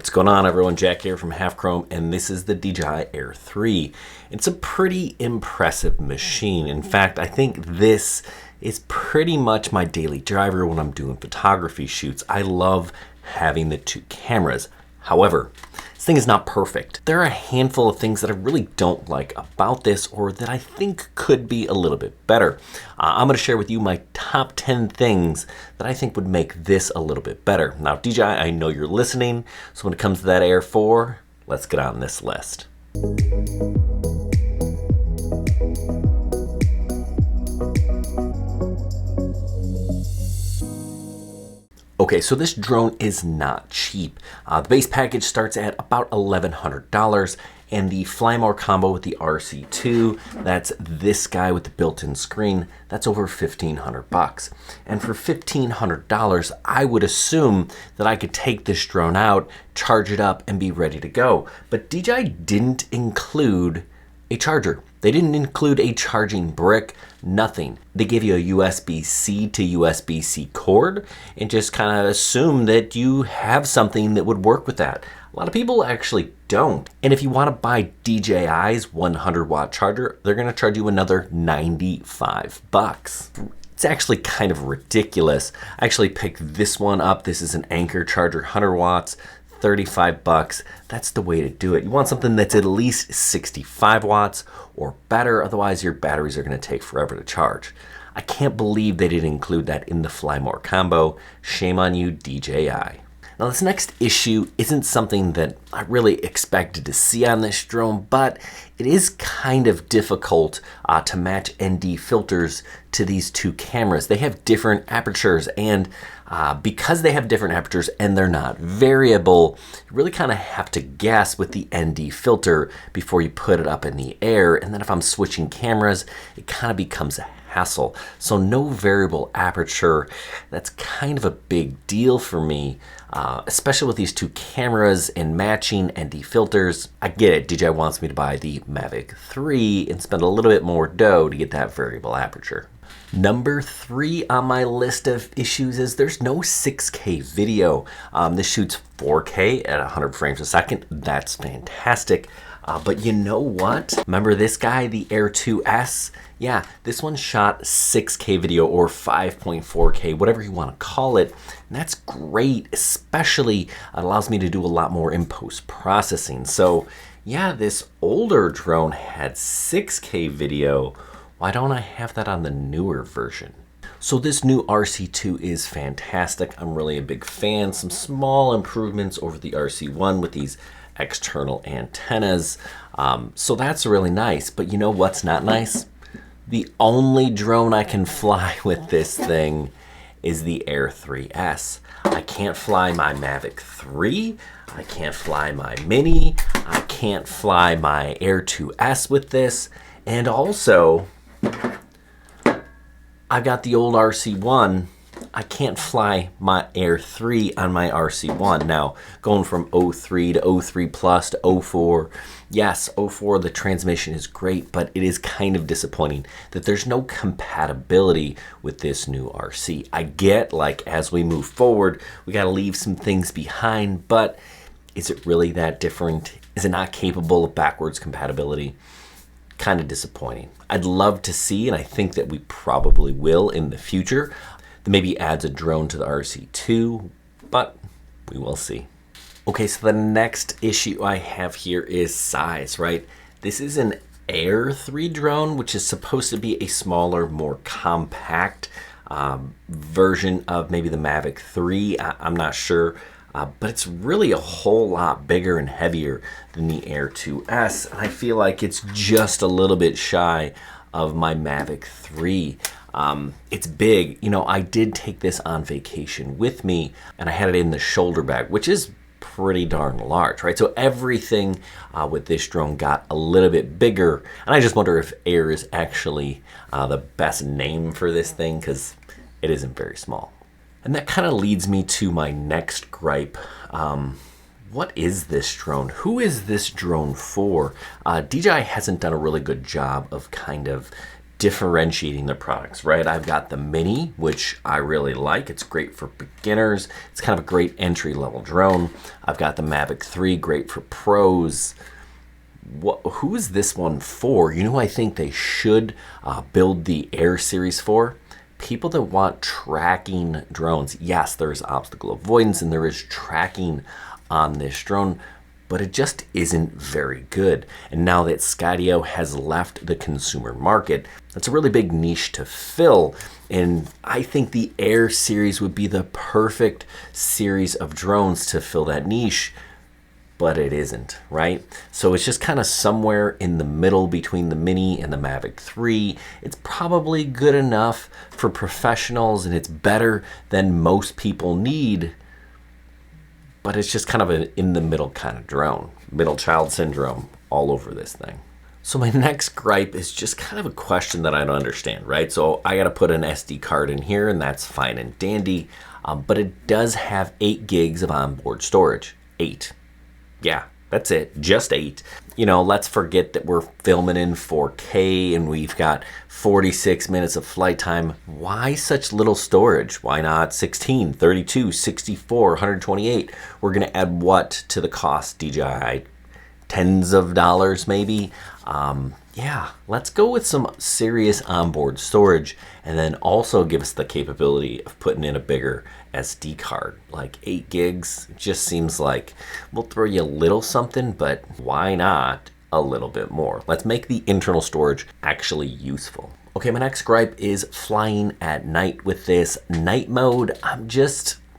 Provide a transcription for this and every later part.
What's going on, everyone? Jack here from Half Chrome, and this is the DJI Air 3. It's a pretty impressive machine. In fact, I think this is pretty much my daily driver when I'm doing photography shoots. I love having the two cameras. However, this thing is not perfect. There are a handful of things that I really don't like about this, or that I think could be a little bit better. I'm going to share with you my top 10 things that I think would make this a little bit better. Now, DJI, I know you're listening, so when it comes to that Air 4, let's get on this list. Okay, so this drone is not cheap. The base package starts at about $1,100, and the Fly More combo with the RC2, that's this guy with the built-in screen, that's over $1,500. And for $1,500, I would assume that I could take this drone out, charge it up, and be ready to go. But DJI didn't include a charger. They didn't include a charging brick, nothing. They give you a USB-C to USB-C cord and just kind of assume that you have something that would work with that. A lot of people actually don't. And if you want to buy DJI's 100-watt charger, they're going to charge you another $95. It's actually kind of ridiculous. I actually picked this one up. This is an Anker charger, 100 watts. $35. That's the way to do it. You want something that's at least 65 watts or better, otherwise your batteries are going to take forever to charge. I can't believe they didn't include that in the Fly More combo. Shame on you, DJI. Now, this next issue isn't something that I really expected to see on this drone, but it is kind of difficult to match ND filters to these two cameras. They have different apertures, and because they have different apertures and they're not variable, you really kind of have to guess with the ND filter before you put it up in the air. And then if I'm switching cameras, it kind of becomes a hassle. So no variable aperture, that's kind of a big deal for me, especially with these two cameras and matching ND filters. I get it, DJI wants me to buy the Mavic 3 and spend a little bit more dough to get that variable aperture. Number 3 on my list of issues is there's no 6K video. This shoots 4K at 100 frames a second. That's fantastic. But you know what? Remember this guy, the Air 2S? Yeah, this one shot 6K video or 5.4K, whatever you want to call it. And that's great, especially it allows me to do a lot more in post-processing. So yeah, this older drone had 6K video. Why don't I have that on the newer version? So this new RC2 is fantastic. I'm really a big fan. Some small improvements over the RC1 with these external antennas. So that's really nice. But you know what's not nice? The only drone I can fly with this thing is the Air 3S. I can't fly my Mavic 3. I can't fly my Mini. I can't fly my Air 2S with this. And also, I've got the old RC1. I can't fly my Air 3 on my RC1. Now, going from 03 to 03 Plus to 04, yes, 04, the transmission is great, but it is kind of disappointing that there's no compatibility with this new RC. I get, like, as we move forward, we got to leave some things behind, but is it really that different? Is it not capable of backwards compatibility? Kind of disappointing. I'd love to see, and I think that we probably will in the future, that maybe adds a drone to the RC2, but we will see. Okay, so the next issue I have here is size, right? This is an Air 3 drone, which is supposed to be a smaller, more compact version of maybe the Mavic 3. I'm not sure. But it's really a whole lot bigger and heavier than the Air 2S. And I feel like it's just a little bit shy of my Mavic 3. It's big. You know, I did take this on vacation with me, and I had it in the shoulder bag, which is pretty darn large, right? So everything with this drone got a little bit bigger. And I just wonder if Air is actually the best name for this thing, because it isn't very small. And that kind of leads me to my next gripe. What is this drone? Who is this drone for? DJI hasn't done a really good job of kind of differentiating their products, right? I've got the Mini, which I really like. It's great for beginners. It's kind of a great entry-level drone. I've got the Mavic 3, great for pros. Who is this one for? You know who I think they should build the Air series for? People that want tracking drones. Yes, there's obstacle avoidance and there is tracking on this drone, but it just isn't very good. And now that Skydio has left the consumer market, that's a really big niche to fill. And I think the Air series would be the perfect series of drones to fill that niche, but it isn't, right? So it's just kind of somewhere in the middle between the Mini and the Mavic 3. It's probably good enough for professionals and it's better than most people need, but it's just kind of an in the middle kind of drone. Middle child syndrome all over this thing. So my next gripe is just kind of a question that I don't understand, right? So I got to put an SD card in here and that's fine and dandy, but it does have 8 gigs of onboard storage. 8. Yeah, that's it, just 8. You know, let's forget that we're filming in 4K and we've got 46 minutes of flight time. Why such little storage? Why not 16, 32, 64, 128? We're gonna add what to the cost, DJI? Tens of dollars maybe? Yeah, let's go with some serious onboard storage and then also give us the capability of putting in a bigger SD card. Like 8 gigs just seems like we'll throw you a little something, but why not a little bit more? Let's make the internal storage actually useful. Okay, my next gripe is flying at night with this night mode.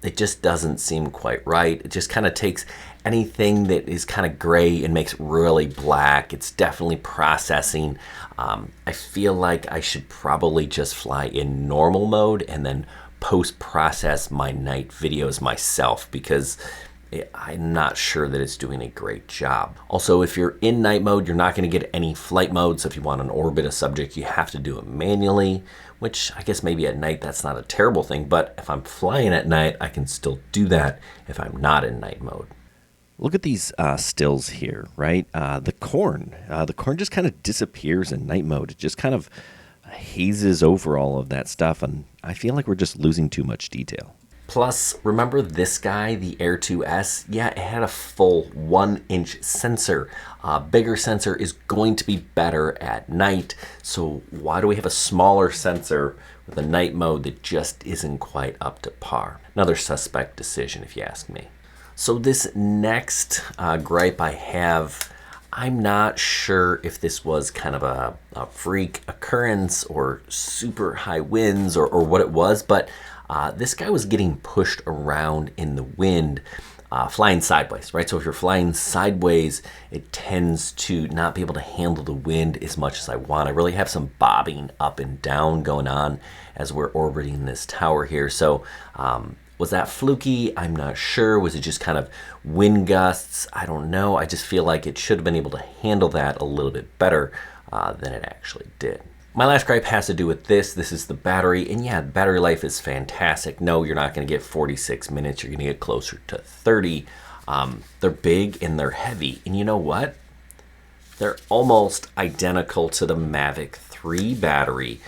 It just doesn't seem quite right. It just kind of takes anything that is kind of gray and makes it really black. It's definitely processing. I feel like I should probably just fly in normal mode and then post-process my night videos myself because I'm not sure that it's doing a great job. Also, if you're in night mode, you're not going to get any flight mode. So if you want to orbit a subject, you have to do it manually, which I guess maybe at night that's not a terrible thing. But if I'm flying at night, I can still do that if I'm not in night mode. Look at these stills here, right? The corn just kind of disappears in night mode. It just kind of hazes over all of that stuff, and I feel like we're just losing too much detail. Plus, remember this guy, the Air 2S? Yeah, it had a full 1-inch sensor. Bigger sensor is going to be better at night, so why do we have a smaller sensor with a night mode that just isn't quite up to par? Another suspect decision, if you ask me. So this next gripe I have, I'm not sure if this was kind of a freak occurrence or super high winds or what it was, but this guy was getting pushed around in the wind, flying sideways, right? So if you're flying sideways, it tends to not be able to handle the wind as much as I want. I really have some bobbing up and down going on as we're orbiting this tower here. So was that fluky? I'm not sure. Was it just kind of wind gusts? I don't know. I just feel like it should have been able to handle that a little bit better than it actually did. My last gripe has to do with this. This is the battery. And yeah, battery life is fantastic. No, you're not going to get 46 minutes. You're going to get closer to 30. They're big and they're heavy. And you know what? They're almost identical to the Mavic 3 battery.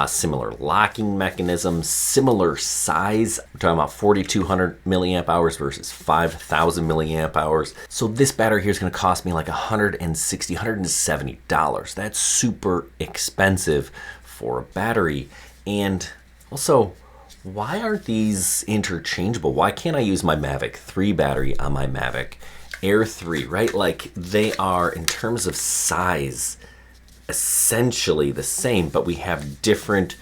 Similar locking mechanism, similar size. We're talking about 4,200 milliamp hours versus 5,000 milliamp hours. So this battery here is going to cost me like $160, $170. That's super expensive for a battery. And also, why aren't these interchangeable? Why can't I use my Mavic 3 battery on my Mavic Air 3, right? Like they are, in terms of size, essentially the same, but we have different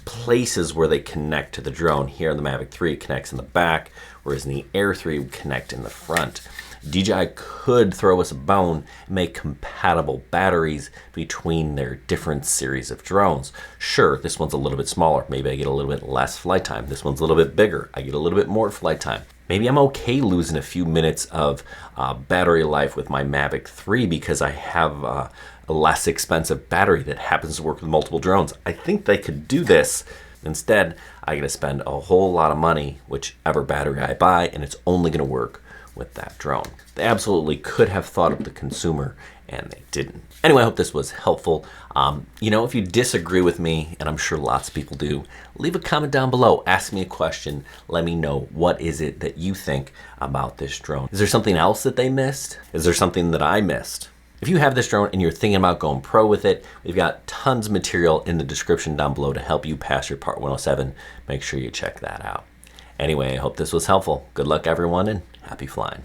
places where they connect to the drone. Here in the Mavic 3, it connects in the back, whereas in the Air 3, we connect in the front. DJI could throw us a bone and make compatible batteries between their different series of drones. Sure, this one's a little bit smaller. Maybe I get a little bit less flight time. This one's a little bit bigger. I get a little bit more flight time. Maybe I'm okay losing a few minutes of battery life with my Mavic 3 because I have a less expensive battery that happens to work with multiple drones. I think they could do this. Instead, I got to spend a whole lot of money, whichever battery I buy, and it's only going to work with that drone. They absolutely could have thought of the consumer and they didn't. Anyway, I hope this was helpful. You know, if you disagree with me, and I'm sure lots of people do, leave a comment down below. Ask me a question. Let me know, what is it that you think about this drone? Is there something else that they missed? Is there something that I missed? If you have this drone and you're thinking about going pro with it, we've got tons of material in the description down below to help you pass your Part 107. Make sure you check that out. Anyway, I hope this was helpful. Good luck, everyone, and happy flying.